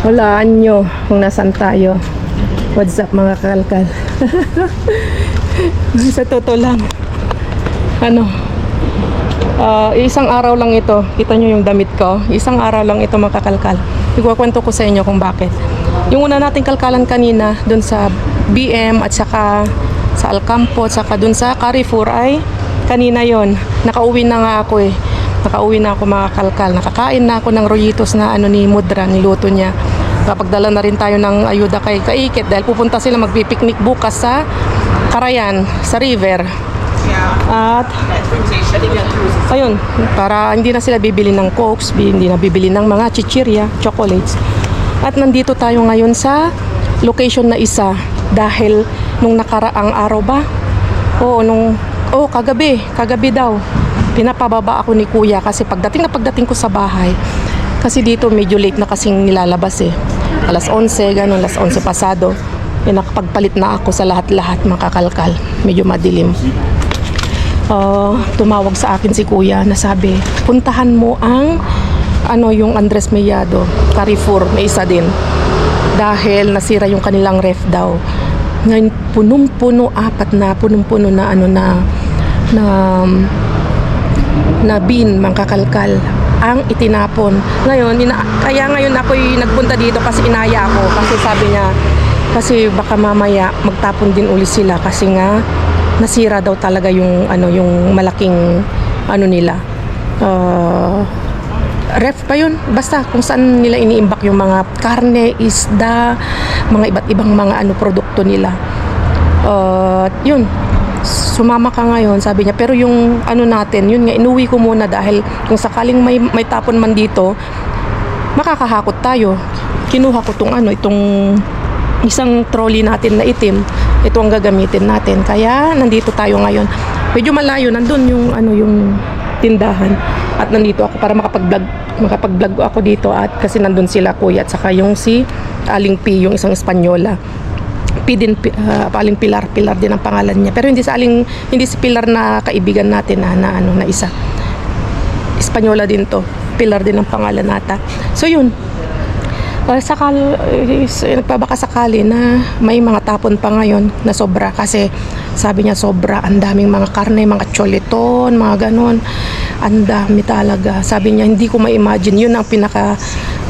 Walaan nyo kung nasan tayo. What's up mga kalkal? Sa totoo lang, isang araw lang ito. Kita nyo yung damit ko. Isang araw lang ito mga kalkal. Ikukwento ko sa inyo kung bakit. Yung una nating kalkalan kanina dun sa BM at saka sa Alcampo at saka dun sa Carrefour ay kanina yon. Nakauwi na nga ako eh. Nakauwi na ako mga kalkal. Nakakain na ako ng rollitos na ni Mudra, niluto niya. Kapagdala na rin tayo ng ayuda kay Kaikit dahil pupunta sila magpipiknik bukas sa Carayan, sa river. At ayun, para hindi na sila bibili ng cokes, hindi na bibili ng mga chichirya, chocolates. At nandito tayo ngayon sa location na isa dahil nung nakaraang araw ba? Kagabi daw. Pinapababa ako ni Kuya kasi pagdating ko sa bahay, kasi dito medyo late na kasing nilalabas eh. Alas 11, ganun, alas 11 pasado. Nakapagpalit na ako sa lahat-lahat mga kakalkal. Medyo madilim. Tumawag sa akin si Kuya na sabi, puntahan mo ang yung Andres Mellado, Carrefour, may isa din. Dahil nasira yung kanilang ref daw. Ngayon, punong-puno, punong-puno na bin, mga kakalkal, ang itinapon. Kaya ngayon ako'y nagpunta dito kasi inaya ako. Kasi sabi niya, kasi baka mamaya magtapon din uli sila kasi nga nasira daw talaga yung malaking nila. Ref pa yun, basta kung saan nila iniimbak yung mga karne, isda, mga iba't ibang mga produkto nila. Yun, sumama ka ngayon, sabi niya, pero yung natin, yun nga, inuwi ko muna dahil kung sakaling may tapon man dito, makakahakot tayo. Kinuha ko itong isang trolley natin na itim, ito ang gagamitin natin. Kaya nandito tayo ngayon. Medyo malayo, nandun yung tindahan. At nandito ako para makapag-vlog ako dito at kasi nandun sila Kuya at saka yung si Aling P, yung isang Espanyola. Aling Pilar din ang pangalan niya. Pero hindi si Pilar na kaibigan natin na isa. Espanyola din to. Pilar din ang pangalan nata. So yun. Nagpabaka sakali na may mga tapon pa ngayon na sobra kasi sabi niya sobra, ang daming mga karne, mga choliton, mga ganon, ang dami talaga. Sabi niya hindi ko ma-imagine, yun ang pinaka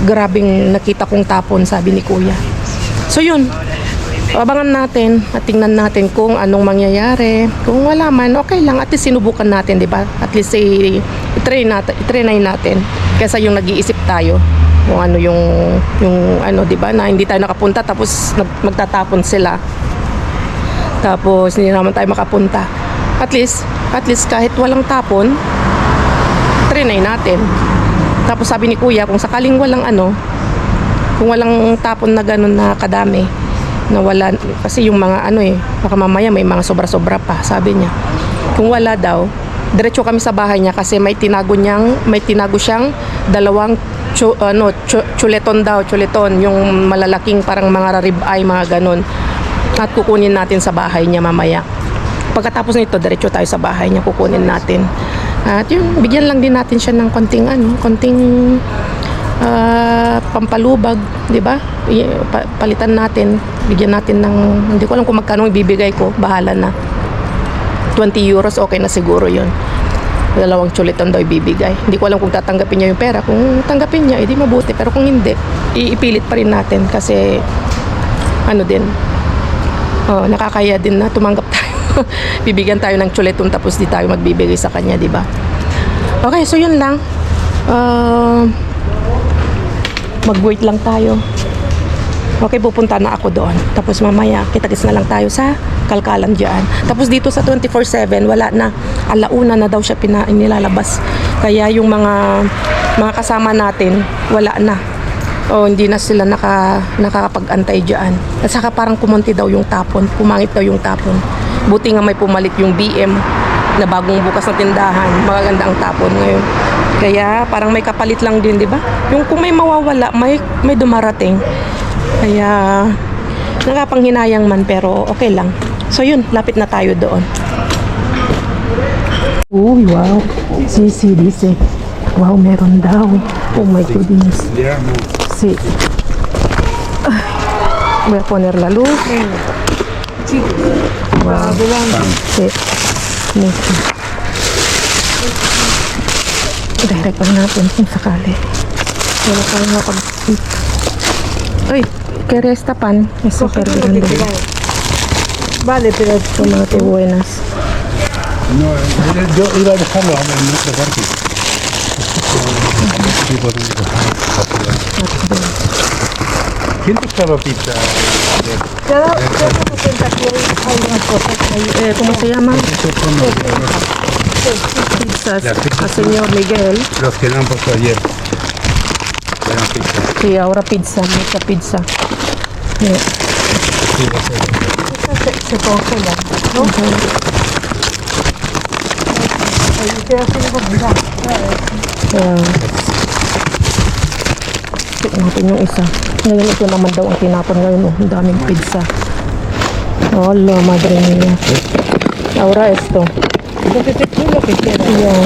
grabing nakita kong tapon, sabi ni Kuya. So yun, abangan natin at tingnan natin kung anong mangyayari. Kung wala man, okay lang, at least sinubukan natin, di ba? At least i-try natin kaysa yung nag-iisip tayo kung di ba, na hindi tayo nakapunta tapos magtatapon sila. Tapos hindi naman tayo makapunta. At least kahit walang tapon, trinay natin. Tapos sabi ni Kuya, kung sakaling kung walang tapon na ganun na kadami, na wala, kasi yung mga baka mamaya may mga sobra-sobra pa, sabi niya. Kung wala daw, diretso kami sa bahay niya kasi may tinago siyang dalawang chuleton, yung malalaking parang mga ribeye, mga ganun. At kukunin natin sa bahay niya mamaya. Pagkatapos nito, diretso tayo sa bahay niya, kukunin natin. At yun, bigyan lang din natin siya ng konting pampalubag, di ba? Palitan natin, bigyan natin ng, hindi ko alam kung magkano ibibigay ko, bahala na. 20 euros, okay na siguro yun. Dalawang chuliton daw ibibigay. Hindi ko alam kung tatanggapin niya yung pera. Kung tanggapin niya, edi mabuti. Pero kung hindi, ipilit pa rin natin kasi nakakaya din na tumanggap tayo. Bibigyan tayo ng chuliton tapos di tayo magbibigay sa kanya, di ba? Okay, so yun lang. Mag-wait lang tayo. Okay, pupunta na ako doon. Tapos mamaya, kita-kits na lang tayo sa kalkalan dyan. Tapos dito sa 24/7, wala na. Alauna na daw siya nilalabas. Kaya yung mga kasama natin, wala na. Hindi na sila nakakapag-antay dyan. At saka parang kumunti daw yung tapon. Pumangit daw yung tapon. Buti nga may pumalit yung BM na bagong bukas na tindahan. Magaganda ang tapon ngayon. Kaya parang may kapalit lang din, di ba? Yung kung may mawawala, may dumarating. Kaya nakapanghinayang man, pero okay lang. So yun, lapit na tayo doon. Uy, wow. Dice. Wow, meron daw. Oh my goodness. See. Voy a poner la luz. Wow. Sí. Nito. Direct lang natin kung sakali. Wala tayo makapag-speak. Uy, ¿qué resta pan? Es súper grande. Vale, pero Tomate buenas. No, yo iba a dejarlo en nuestra parte. Sí, podemos dejar. ¿Quién te estaba pizza? cada presentación hay una cosa que hay. ¿Cómo se llama? Pizzas. A señor Miguel. Los que no han puesto ayer. Eran pizza. Sí, ahora pizza, mucha pizza. Yeah. Sí, eso es. Se congelan, ¿no? Ahí te hacen comida. Tignan natin yung isa. Ngayon ito naman daw ang tinapon ngayon. Oh, ang daming pizza. Hola, madre mía. Ahora esto. Lo que te tú lo que quieras. Yeah.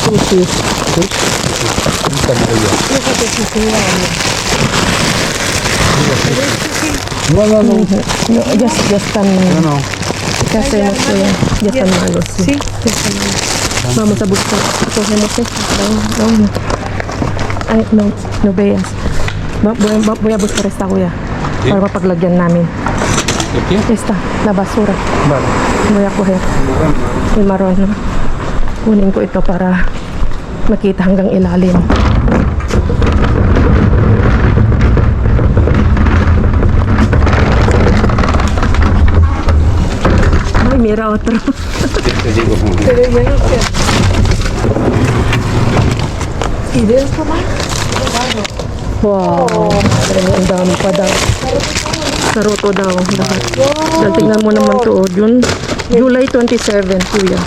Sushi. Pizza amarilla. Fíjate si se va No. No, ya están. No. ¿Qué hacemos? Ya están malos. Sí. Sí, ya está mal. Vamos a buscar. Cogemos esto. No. Ay, no veas. Voy a buscar esta kuya. ¿Sí? Para mapaglagyan namin. ¿El qué? Esta, la basura. Vale. Voy a coger. Yung maroon. No? Kunin ko ito para makita hanggang ilalim. Ay, mira otro. Te digo como. Pero ya no sé. ¿Y de esto más? Wow, madre mia, ang dami pa daw. Saroto daw. Lahat. Dahil tingnan mo naman to, oh, July 27, kuya.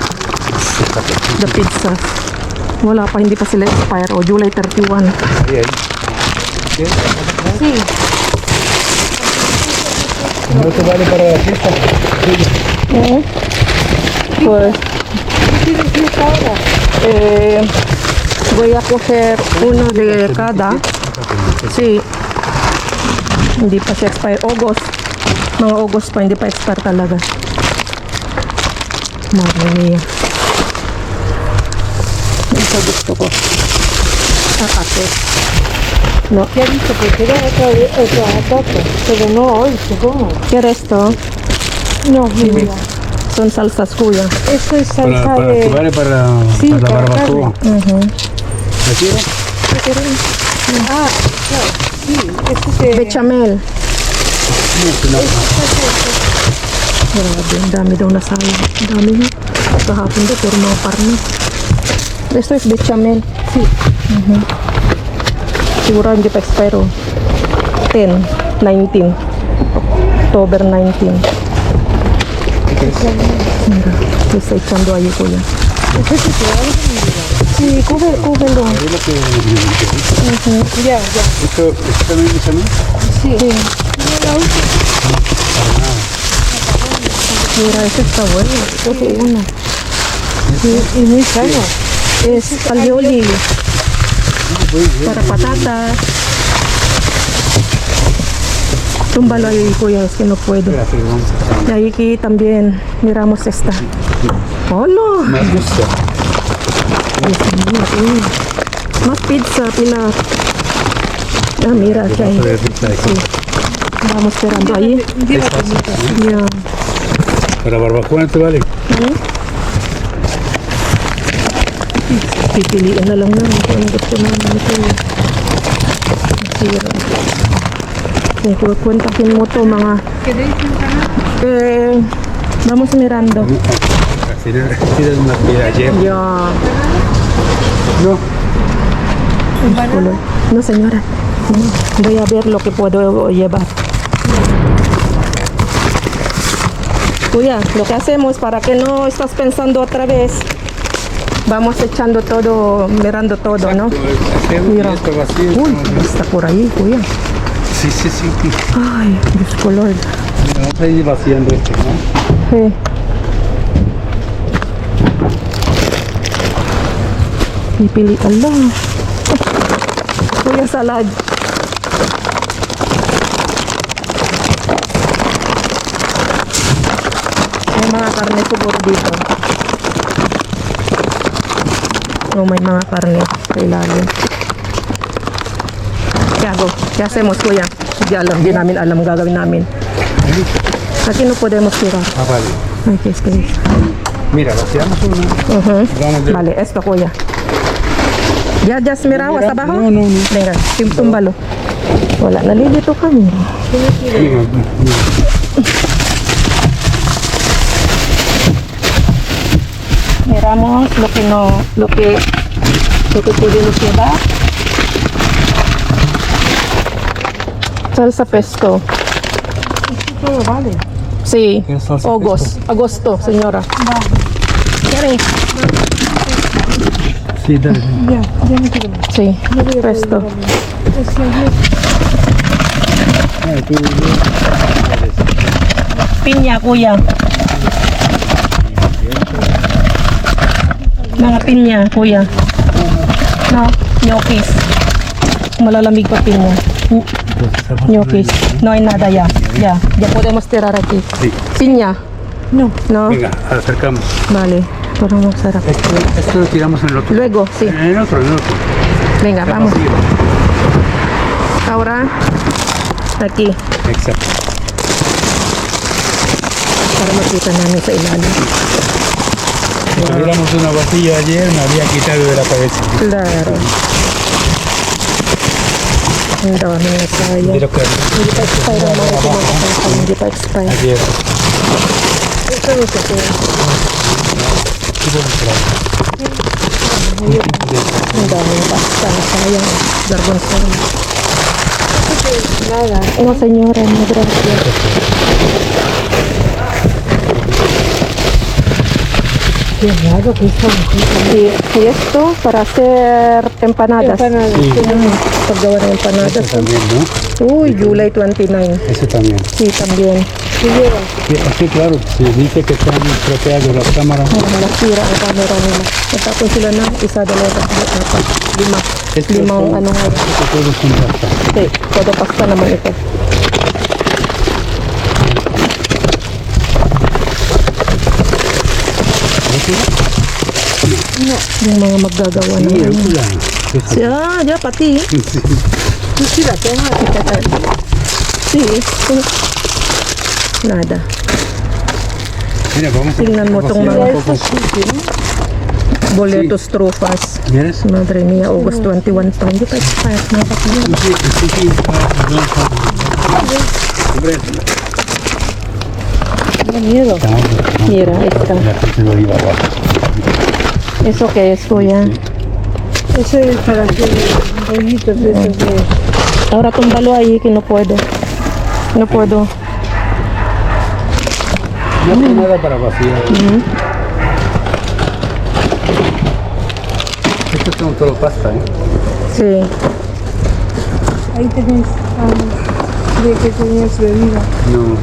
The pizza. Wala pa, hindi pa sila expire. O, July 31. Ahí. ¿Qué? Sí. ¿No te vale para la fiesta? Pues, ¿Qué tienes que ir ahora? voy a coger uno de cada. Sí. Hindi pa siya expire. August. Mga August pa, hindi pa expire talaga. Madre mia. Ito gusto ko. Ate. No. Ya he dicho que queda otra taza, pero no hoy, supongo. ¿Qué resto? No, mira. Son salsas kuya. Eso es salsa Para de... que vale para Sí, la para barbacoa. ¿La quieres? Ah, claro, sí. Eso es de... Bechamel. Grabe, ang dami daw na sayo. Ang dami na. Kahapon daw, pero mga parno. Esto es bechamel. Sí. Siguro hindi pa expire. 10, 19. October 19. Mira, lo está echando ahí, kuya. Sí, cúbelo. Es lo que... Ya. ¿Esto también es a mí? Sí. Mira, ese está bueno. Coge uno. Y muy sano. Es alioli. Para patatas. Túmbalo ahí, kuya, es que no puedo. Gracias, vamos a Y aquí también miramos esta. ¡Oh, no! Me gusta. Dios mío, uy. Más pizza, Pilar. Ah, mira, aquí hay. Sí. Vamos esperando ahí. Ya. Para barbacoa no te vale. Pipiliin na lang namin kung ano gusto namin ito. Masira. Kung kukwentahin mo to mga... vamos mirando. Así era una pida ayer. Ya. No. Color. No, señora. No. Voy a ver lo que puedo llevar. Kuya, lo que hacemos para que no estás pensando otra vez, vamos echando todo, mirando todo, ¿no? Hacemos Mira. esto vacío. Uy, está por ahí, kuya. Sí. Ay, Dios color. Mira, vamos a ir vaciando esto, ¿no? Sí. Pipili, Allah. Kuya salad. May mga karne siguro dito. Oh, may mga karne sa ilalim. Tiago, ¿qué hacemos, kuya? Hindi namin alam gagawin namin. Aquí no podemos tirar. Ah, vale. Ay, ¿qué es que es? Mira, vaciamos una. Vamos de... Vale, esto, kuya. Ya has mirado hasta abajo? No, no, no. Venga, túmbalo. Wala, nalilito kami. Mira, mira. Miramos lo que podemos llevar. Salsa pesto. Todo vale. Sí, ¿Qué salsa agosto, señora. ¿Quiere? Sí, dale. Ya, ya me quiero. Sí, pesto. Es que Ah, tú, Piña, kuya. Mga piña, kuya. No, ñoquis. Malalamig pa piña. Ñoquis. No hay nada ya. Ya podemos tirar aquí. Sí. Piña. no. No, Venga, acercamos. vale. Pero no será. Esto lo tiramos en el otro. Luego, sí. En el otro, en el otro. Venga, Está vamos. vacío. Ahora, aquí. Exacto. Para makita namin sa ilalim. Si tuviéramos una vacilla ayer, me había quitado de la cabeza. Claro. Ang dami na sayang. De lo que Hindi pa expire ang mga kumakain. Hindi pa expire. ayer. Eso es lo que quiero. Ang dami na pasta na sayang. Gargonzola. Nada. No, señora, no, gracias. Qué raro que esto Y esto para hacer empanadas. Empanadas. Sí. Paggawa ng empanadas. Eso también, ¿no? Uy, July 29. Eso también. Sí, también. ¿Qué lleva? Sí, claro. Si dice que están estropeados las cámaras. Nasira ang camera nila. Natapon sila ng isa, dalawa, tatlo, apat, lima. Limang ano nga. Esto todo son pasta. Okay, todo pasta naman ito. Yung mga maggagawa Sí, ng ano. rúcula. Siya, ya pati. Sí. Tú sí la tomas. Sí. Nada. Mira, vamos a Tingnan mo tong vaciar mga- un poco. Boletos trufas. ¿Quieres? Madre mía, August 21 pa. Hindi pa expired na pati. Sí. Hombre, Da miedo. Mira, ahí está. La gente lo iba abajo. ¿Eso qué es, kuya? Eso es para hacer rollitos de esos de... Ahora túmbalo ahí que no puedo. No puedo. No hay nada para vaciar. Estos son todo pasta, ¿eh? Sí. Ahí tenés de que tenías bebida. No.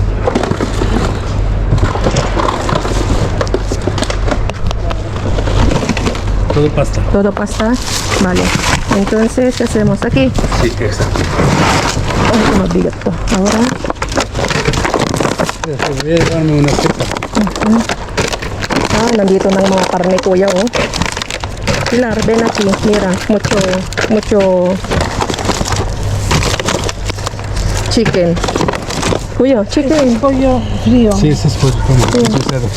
Todo pasta. Todo pasta. Vale. Entonces, ¿qué hacemos aquí? Sí, exacto. Ay, qué mabigat to. Ahora, Voy a llevarme una copa. nandito na yung mga karne, kuya, oh. Pilar, ven aquí. Mira, mucho chicken. Kuya, chicken. Pollo frío. Sí, ese es pollo. Toma, ese es cerdo.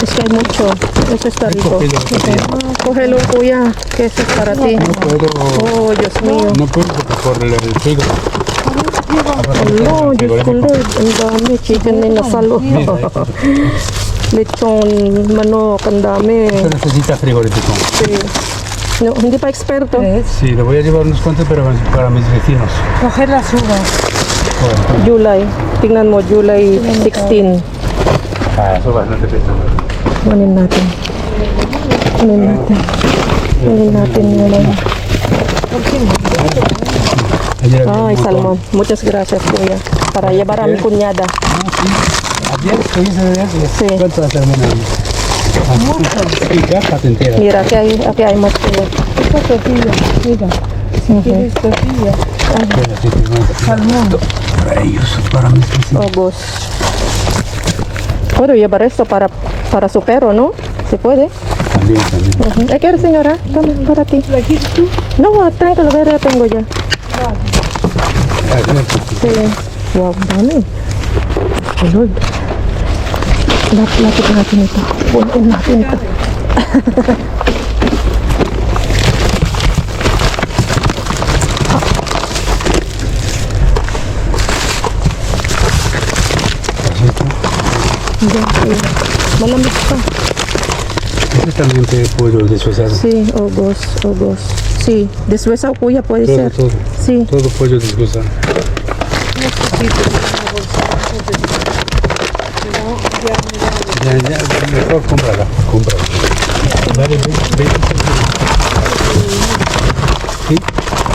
Es que hay mucho. Eso está rico. Cógelo, cógelo. Cógelo, kuya. Que eso es para ti. No puedo, Oh, Dios mío. no puedo porque por el frigo. No, Diyos ko Lord. Ang dami. Chicken na nasalo. Lechon, manok, ang dami. Esto necesita frigorífico. Sí. No, hindi pa experto. Sí, le voy a llevar unos cuantos, pero para mis vecinos. Coger las uvas. Bueno, July. Tingnan mo, July 16. eso bastante peso. Kunin natin. Kunin natin yun. Ayer había Ay, un montón. salmon. Muchas gracias, kuya. Para llevar a mi cuñada. Ayer estuviste de viaje. Sí. ¿Cuántas salmonas? Sí, cajas enteras. Mira, aquí hay más kuya. Esta tortilla, mira. Si quieres tortilla, Espera, sí, sí, no. salmón. Para ellos, para mis vecinos. August. Puedo llevar esto para su perro, ¿no? ¿Se puede? También, también. Ujú. ¿Qué quieres, señora? Toma, para ti. ¿La quieres tú? No, tranquilo, ya tengo ya. Sí. Wow, dami. Oh, Lord. Lapit natin ito. Punin natin ito. Malamig pa. Ese también te puedo deshuesar. Sí, ogos. Sí, deshuesa kuya puede Todo, ser. todo. Sí. Todo pollo deshuesar. Ya, mejor cómprala. Dale, 20 Sí.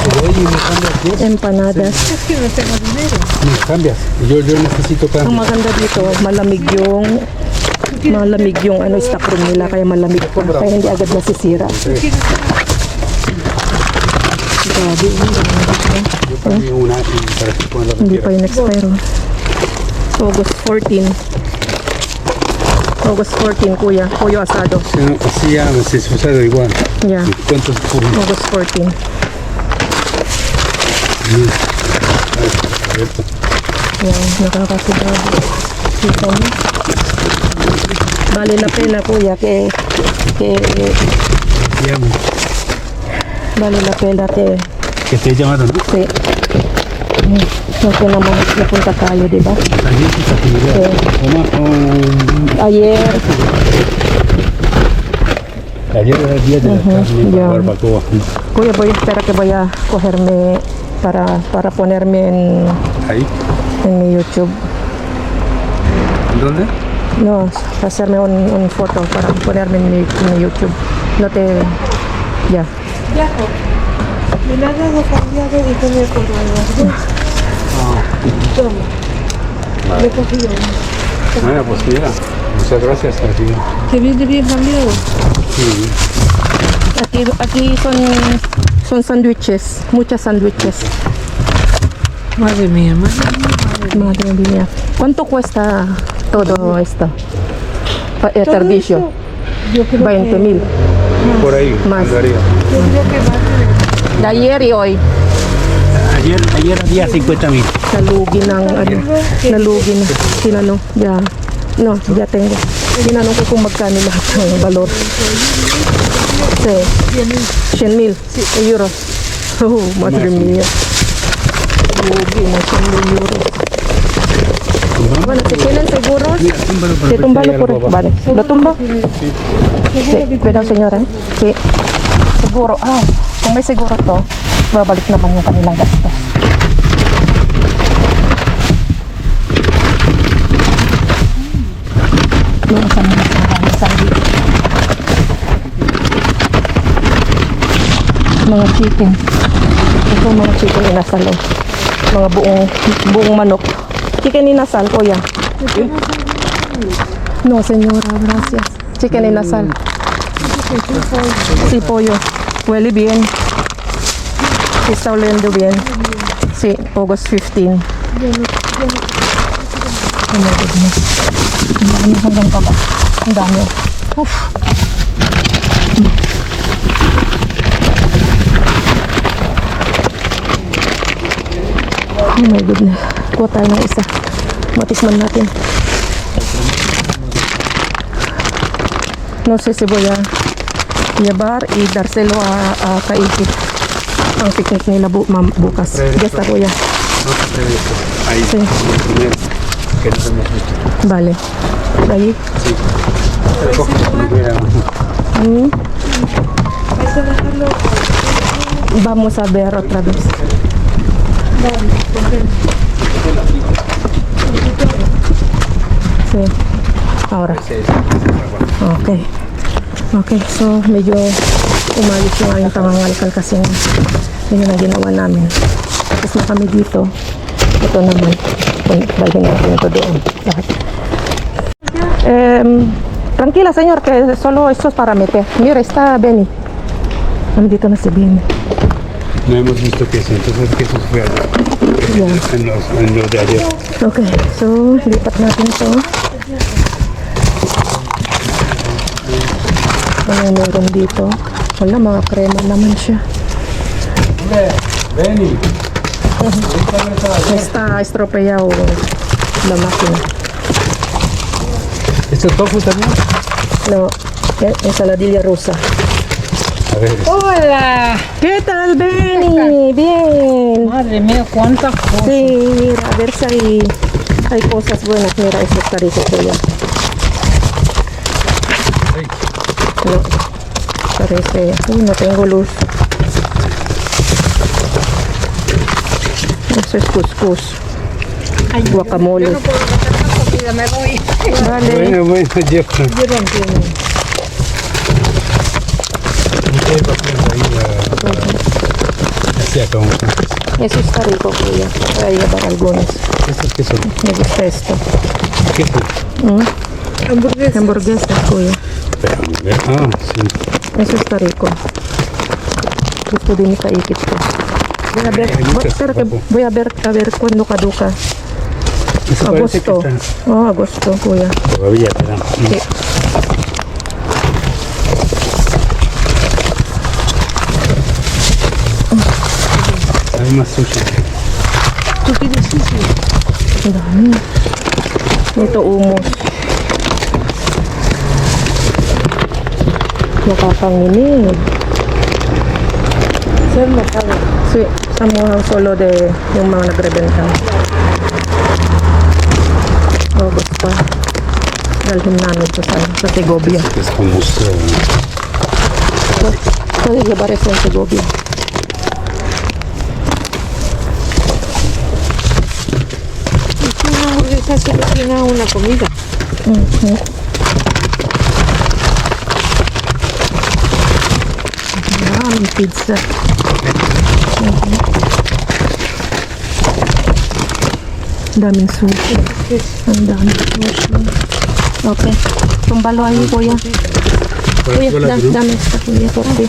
Pero oye, me cambias 10. Empanadas. Es que no tengo dinero. Me cambias. Yo necesito Ang cambio. maganda dito, malamig yung ano, stock room nila, kaya malamig pa. Kaya hindi agad nasisira. Grabe, Yo cambié una para que cuando la hindi pa quieras. yun expire. August 14. August 14, kuya. Pollo asado. Así ya me deshuesado igual. Yeah. ¿Cuántos puros? August 14. Yan, nakakasigado. Kita mo? Vale la pena, kuya, que Llamo. vale la pena que Que te llamaron, ¿no? sí. Kasi naman napunta tayo, di ba? Ayer sí, Sí. Ayer Ayer, era el día de la carne ya. para barbacoa. kuya, voy a esperar que voy a cogerme para ponerme Ahí. en mi YouTube. ¿Dónde? No, hacerme un foto para ponerme en mi YouTube. No te... Ya. Yajo, me la has dado cambiado y te me he cobrado las dos. Toma. Le he cogido una. Bueno, pues mira, muchas gracias, Tati. ¿Te viene bien cambiado? Sí. Aquí son sándwiches, muchas sándwiches. Madre mía, madre mía. Madre mía. ¿Cuánto cuesta todo esto? El Todo servicio. esto, yo creo 20,000. Por ahí Más. andaría. Tendría que más De ayer y hoy. Ayer había 50,000. Nalugi ng ano. Nalugi na. Tinanong. Ya. No, ya tengo. Tinanong ko kung magkano lahat ng valor. Sí. 100,000 euros. Oh, madre mía. Lugi na 100,000 euros. Bueno, si tienen seguros, Mira, túmbalo para sí, ver si túmbalo hay por algo abajo. Vale. ¿Lo tumbo? Sí. Cuidado, señora. Sí. Seguro. Kung may seguro to, babalik naman yung kanilang gastos. Yung sandwich. Mga chicken. Ito mga chicken inasal. Mga buong manok. Chicken inasal, kuya. No, señora, gracias. Chicken inasal. Sí, pollo. Huele bien. Está oliendo bien. Sí, August 15. Oh my goodness. Ang dami hanggang baba. Ang dami. Oof. Oh my goodness. Kuha tayo ng isa. Matikman natin. No sé si voy a llevar y dárselo a Kaiti. Ang picnic nila bukas. Ya está, kuya. No te atreves. Ahí. Sí. Primero, que no hemos visto. Vale. Ahí. Sí. Recoge como quiera. Hay que dejarlo. Vamos a ver otra vez. Sí. Ahora. Okay. Okay, so medyo umalis yung aming pangangalkal kasi yun ang ginawa namin. Tapos na kami dito. Ito naman. Dalhin natin ito doon. Lahat. Tranquila, señor, que solo esto es para meter. Mira, está Benny. Nandito na si Benny. No hemos visto queso, entonces queso fue allá. Yeah. En los de ayer. Okay, so lipat natin ito. yung meron dito. Wala, mga krema naman siya. Veni. Está estropeado la máquina. ¿Esto es tofu también? No, ensaladilla rusa. A ver. Hola. ¿Qué tal, Benny? Bien. Madre mía, cuántas cosas. Sí, mira, a ver si hay cosas buenas. Mira, eso está rico, ya. Ay, No, parece. Uy, no tengo luz. Eso es couscous. Guacamole. Yo no puedo hacer más comida, me voy. Vale. bueno, bueno, yo. Yo no entiendo. Ustedes pasan ahí hacia como. Eso está rico, ya. Voy a llevar algunos. ¿Estos qué son? Me gusta esto. ¿Qué son? Hamburguesa. Hamburguesa, kuya. Pero, sí. Eso está rico. Gusto din ikaikit ko. Voy a ver, pero que voy a ver cuándo caduca. Eso parece que Agosto. está Oh, agosto, kuya. todavía, pero. Sí. Hay más sushi. Tú tienes sushi. Ang dami. Ito umos. Nakakanginig. Saan makala? Si, sa mga solo de yung mga nagrebenta. August pa. Dalhin namin ito sa Segovia. Es como museo. Puede llevar eso en Segovia. Es una hamburguesa se cocina una comida. Mhm. Maraming pizza. Daming sushi. Ang daming sushi. Okay. Tumbalo ahí, kuya. Kuya, dame esta, kuya, por ti.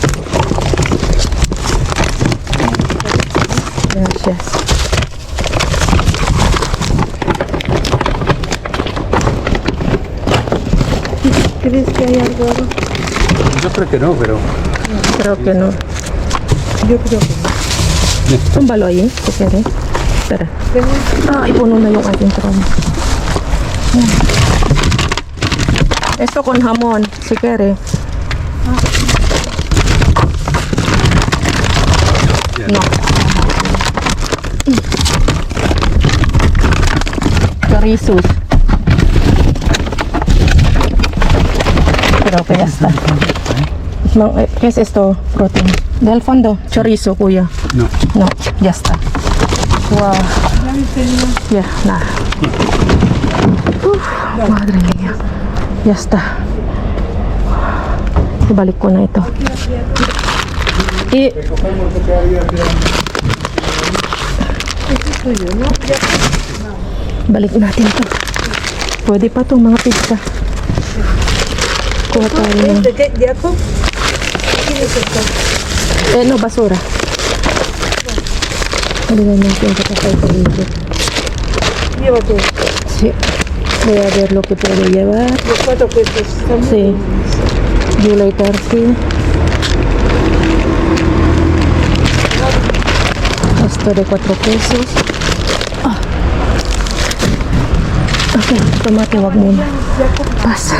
Gracias. ¿Crees que hay algo? Yo creo que no, pero. Creo que no. Yo creo que no. Tumbalo ahí, si quieres. Espera. Ay, puno na yung ating trono. Esto con jamón, si quiere. No. Chorizos. Creo que ya está. ¿Qué es esto? Protein. Del fondo, chorizo, kuya. No. No, ya está. Wow. Ya, nada. Uf, madre mía. Ya está. Ibalik ko na ito. Balik natin to. Pwede pa to mga pizza. Kuha tayo ng... ¿De qué? ¿De ajo? ¿Tienes esto? no, basura. Halika natin ito kay dito. Llévate. Sí. Voy a ver lo que puedo llevar. Los 4 pesos. Están muy Sí. buenos. July 30. Esto de 4 pesos. Ah. Okay, tomate wag muna. Pasa.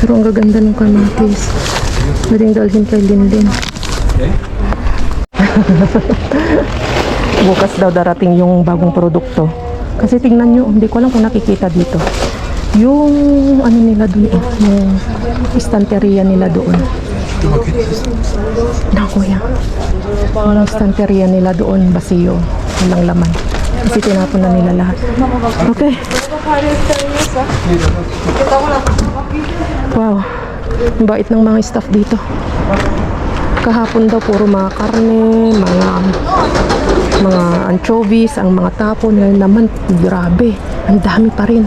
Pero ang gaganda ng kamatis. Pwedeng dalhin kay Linlin. Bukas daw darating yung bagong produkto. Kasi tingnan nyo, hindi ko alam kung nakikita dito. Yung ano nila doon, yung estanteria nila doon. Na kuya. Yung estanteria nila doon, basiyo. Walang laman. Kasi tinapon na nila lahat. Okay. Wow. Ang bait ng mga staff dito. Kahapon daw puro mga karne, mga anchovies, ang mga tapon. Ngayon naman, grabe. Ang dami pa rin.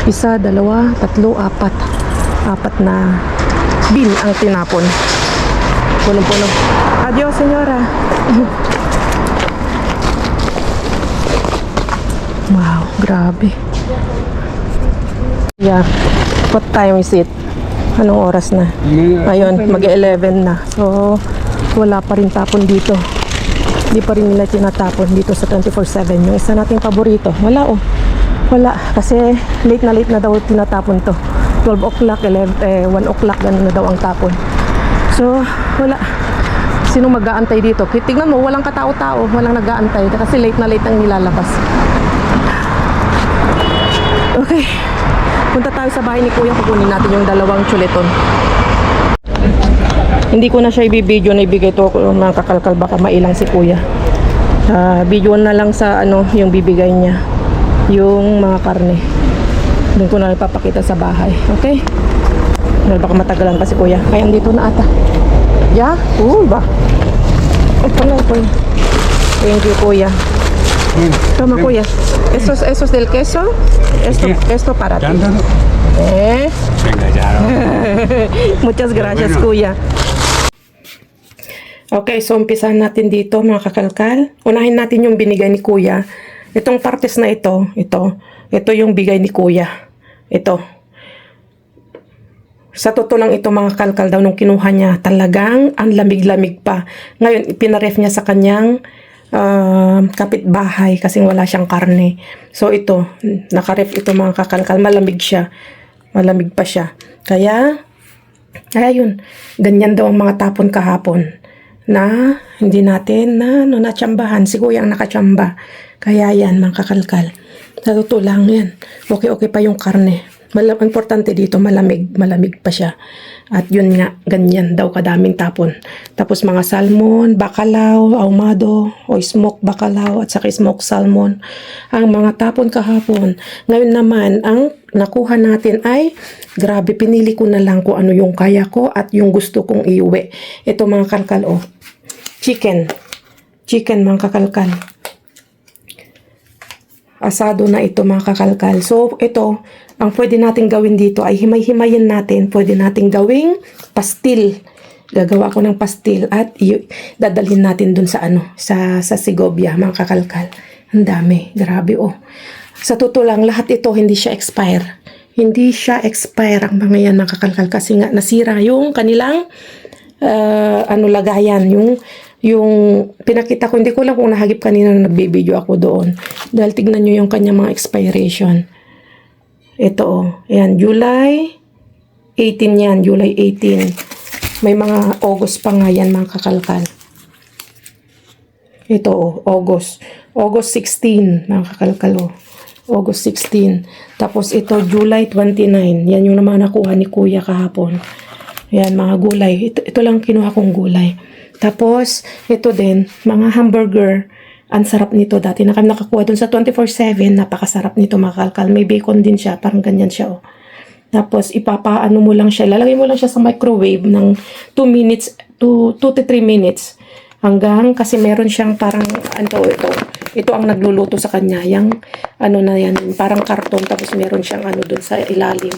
1, 2, 3, 4. 4 na bin ang tinapon. Punong-puno. Adios, senyora. Wow, grabe. Yeah. What time is it? Anong oras na? Ayun, mag-11 na. So, wala pa rin tapon dito. Hindi pa rin nila tinatapon dito sa 24/7. Yung isa nating paborito. Wala oh. Wala. Kasi late na daw tinatapon to. 12 o'clock, 1 o'clock, ganun na daw ang tapon. So, wala. Sino mag-aantay dito? Tignan mo, walang katao-tao. Walang nag-aantay. Kasi late ang nilalabas. Okay. Punta tayo sa bahay ni Kuya. Kukunin natin yung dalawang chuleton. Hindi ko na siya ibibideo na ibigay to mga kakalkal, baka mailang si Kuya. Video na lang sa yung bibigay niya, yung mga karne. Doon ko na ipapakita sa bahay. Okay? Baka matagalan pa si Kuya. Kaya andito na ata. Yeah? Ba? Ito na Kuya. Thank you Kuya. Toma Kuya. Esos del queso. Esto para ti. Venga, ya. Muchas gracias, Bueno. Kuya. Okay, so umpisahan natin dito mga kakalkal. Unahin natin yung binigay ni Kuya. Itong partes na ito yung bigay ni Kuya. Ito. Sa totoo lang ito mga kalkal daw nung kinuha niya, talagang ang lamig-lamig pa. Ngayon, pinaref niya sa kanyang kapitbahay kasi wala siyang karne. So ito, nakaref ito mga kakalkal, malamig siya. Malamig pa siya. Kaya yun, ganyan daw ang mga tapon kahapon na hindi natin natsambahan. Si Kuya ang nakatsamba. Kaya yan mga kakalkal. Sa totoo lang yan. Okay pa yung karne. Importante dito, malamig pa siya. At yun nga, ganyan daw kadaming tapon. Tapos mga salmon, bacalao, ahumado, o smoked bacalao, at saka smoked salmon. Ang mga tapon kahapon. Ngayon naman, ang nakuha natin ay, grabe, pinili ko na lang kung ano yung kaya ko at yung gusto kong iuwi. Ito mga kalkal, chicken mga kakalkal. Asado na ito mga kakalkal. So ito, ang pwede natin gawin dito ay himay-himayin natin. Pwede natin gawing pastil. Gagawa ko ng pastil at dadalhin natin dun sa sa Segovia mga kakalkal. Ang dami, grabe Sa totoo lang, lahat ito hindi siya expire. Hindi siya expire ang mga yan mga kakalkal kasi nga nasira yung kanilang lagayan, yung pinakita ko, hindi ko lang kung nahagip kanina na nagbibideo ako doon. Dahil tignan nyo yung kanyang mga expiration. Ito, ayan, July 18 yan, July 18. May mga August pa nga yan mga kakalkal. Ito, August 16, mga kakalkal, August 16. Tapos ito, July 29. Yan yung naman nakuha ni Kuya kahapon. Ayan, mga gulay. Ito lang kinuha kong gulay. Tapos, ito din, mga hamburger. Ang sarap nito. Dati na kami nakakuha dun sa 24/7. Napakasarap nito mga kalkal. May bacon din siya. Parang ganyan siya. Tapos, ipapaano mo lang siya. Lalagay mo lang siya sa microwave ng 2 minutes, 2 to 3 minutes. Hanggang, kasi meron siyang parang, ito ang nagluluto sa kanya. Yung, na yan, parang karton. Tapos, meron siyang dun sa ilalim.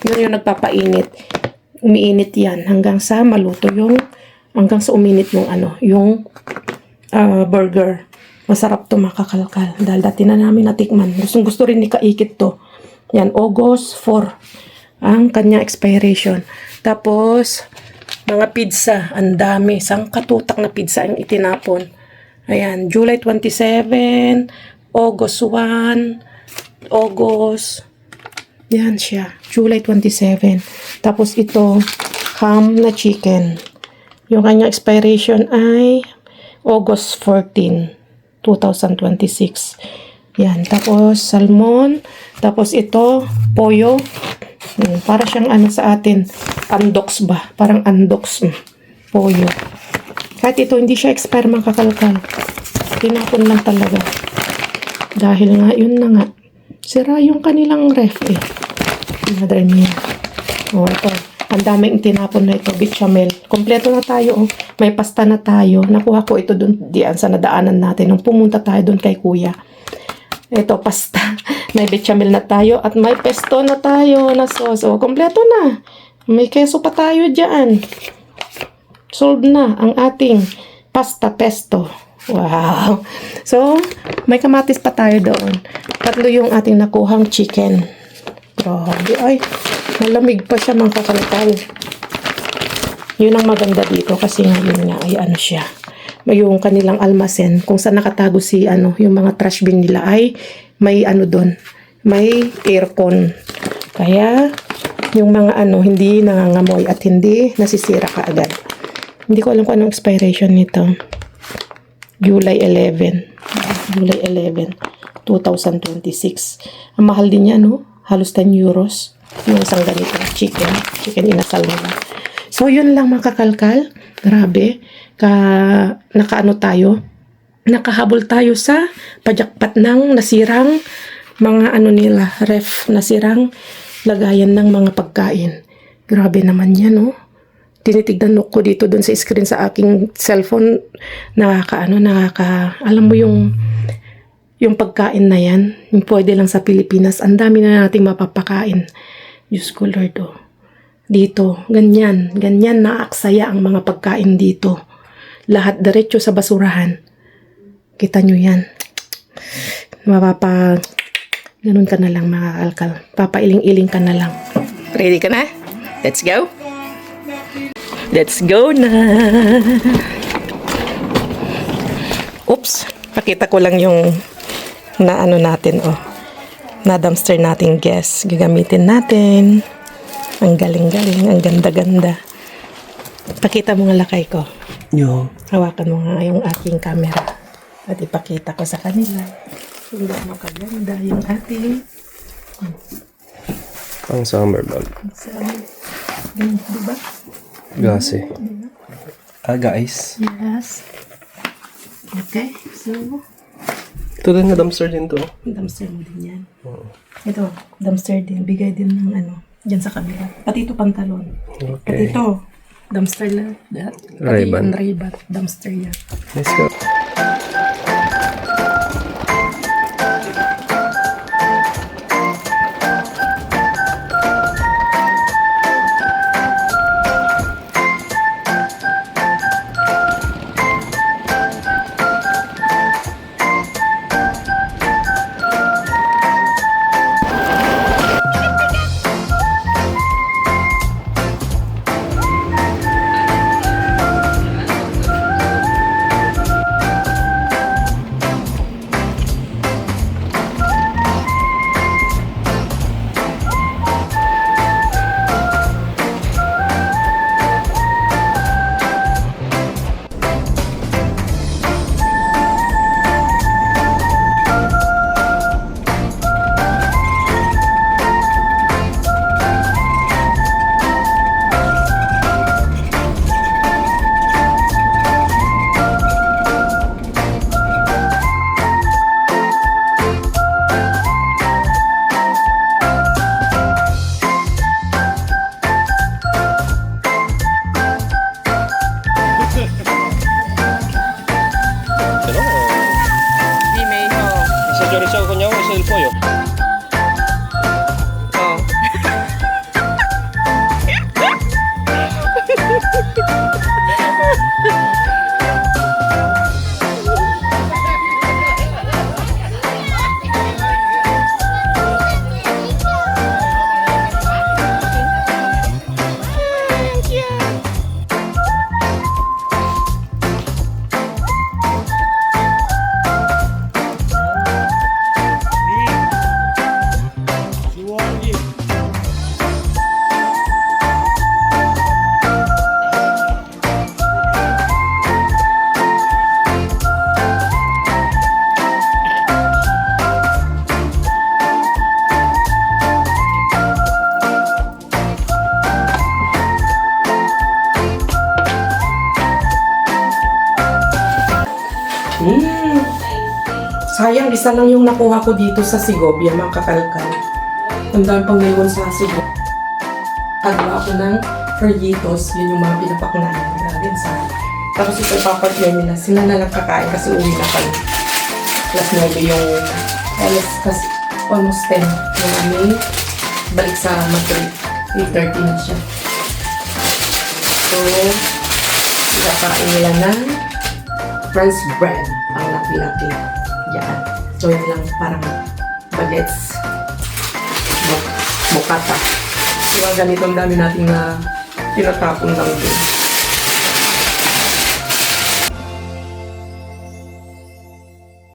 Yun yung nagpapainit. Umiinit yan. Hanggang sa maluto hanggang sa uminit yung burger. Masarap to mga kakalkal. Dahil dati na namin natikman. Gusto rin ni Kaikit to. Yan, August 4. Ang kanya expiration. Tapos, mga pizza. Ang dami. Isang katutak na pizza ang itinapon. Ayan, July 27, August 1, August. Yan siya. July 27. Tapos ito, ham na chicken. Yung kanya expiration ay August 14, 2026. Yan. Tapos, salmon. Tapos ito, pollo. Para siyang sa atin. Andox ba? Parang andox. Pollo. Kahit ito, hindi siya expire mga kakalkal. Tinapon lang talaga. Dahil nga, yun na nga. Sira yung kanilang ref Madre mia. Ito. Ang daming tinapon na ito, bechamel. Kompleto na tayo. May pasta na tayo. Nakuha ko ito doon diyan sa nadaanan natin nung pumunta tayo doon kay Kuya. Ito, pasta. May bechamel na tayo at may pesto na tayo na sauce. Kompleto na. May keso pa tayo diyan. Solved na ang ating pasta pesto. Wow. So, may kamatis pa tayo doon. 3 yung ating nakuhang chicken. Grabe. Ay, Malamig pa siya mga kakalkal. Yun ang maganda dito kasi ngayon nga ay ano siya. May yung kanilang almasen kung saan nakatago si yung mga trash bin nila ay may doon. May aircon. Kaya yung mga hindi nangangamoy at hindi nasisira kaagad. Hindi ko alam kung anong expiration nito. July 11. July 11, 2026. Ang mahal din niya, no? Halos 10 euros. Yung isang ganito, chicken inasal nila. So, yun lang mga kakalkal. Grabe. Nakahabol tayo sa pajakpat ng nasirang mga nila, ref, nasirang lagayan ng mga pagkain. Grabe naman yan, no? Tinitignan ko dito doon sa screen sa aking cellphone, alam mo yung pagkain na yan, yung pwede lang sa Pilipinas, ang dami na nating mapapakain. Diyos ko Lord, oh. Dito, ganyan naaksaya ang mga pagkain dito. Lahat diretso sa basurahan. Kita nyo yan. Ganun ka na lang mga kalkal. Papailing-iling ka na lang. Ready ka na? Let's go! Let's go na! Oops! Pakita ko lang yung natin, oh. Na dumpster nating guest. Gagamitin natin. Ang galing-galing. Ang ganda-ganda. Pakita mo nga lakay ko. Yo. Hawakan mo nga yung aking camera. At ipakita ko sa kanila. Kung gaano kaganda yung ating Pang summer bag. ganyan, diba? Gasi. Guys. Yes. Okay, so Ito din na dumpster din to. dumpster mo din yan. Ito, dumpster din. Bigay din ng dyan sa kabila. Pati ito pantalon. Pati Okay. ito, dumpster na. Pati Ray-Ban. yung Ray-Ban, dumpster yan. Let's go. Isa chorizo con ñao, isa del pollo. Sayang, isa lang yung nakuha ko dito sa Segovia, mga kakalkal. Ang dami pang ngayon sa Segovia. Agawa ko ng Heryitos, yun yung mga pinapaknain. Grabe, ang sarap. Tapos ito ipapartner nila. Sila na lang kakain kasi uwi na pala. Plus 9 yung, kasi almost 10 yung aming balik sa Madrid. 8:30 na siya. So, pinakain nila ng French bread. Ang laki-laki. Yan. So, yun lang parang bagets. Mukata. Yung mga ganito ang dami nating tinatapon lang din.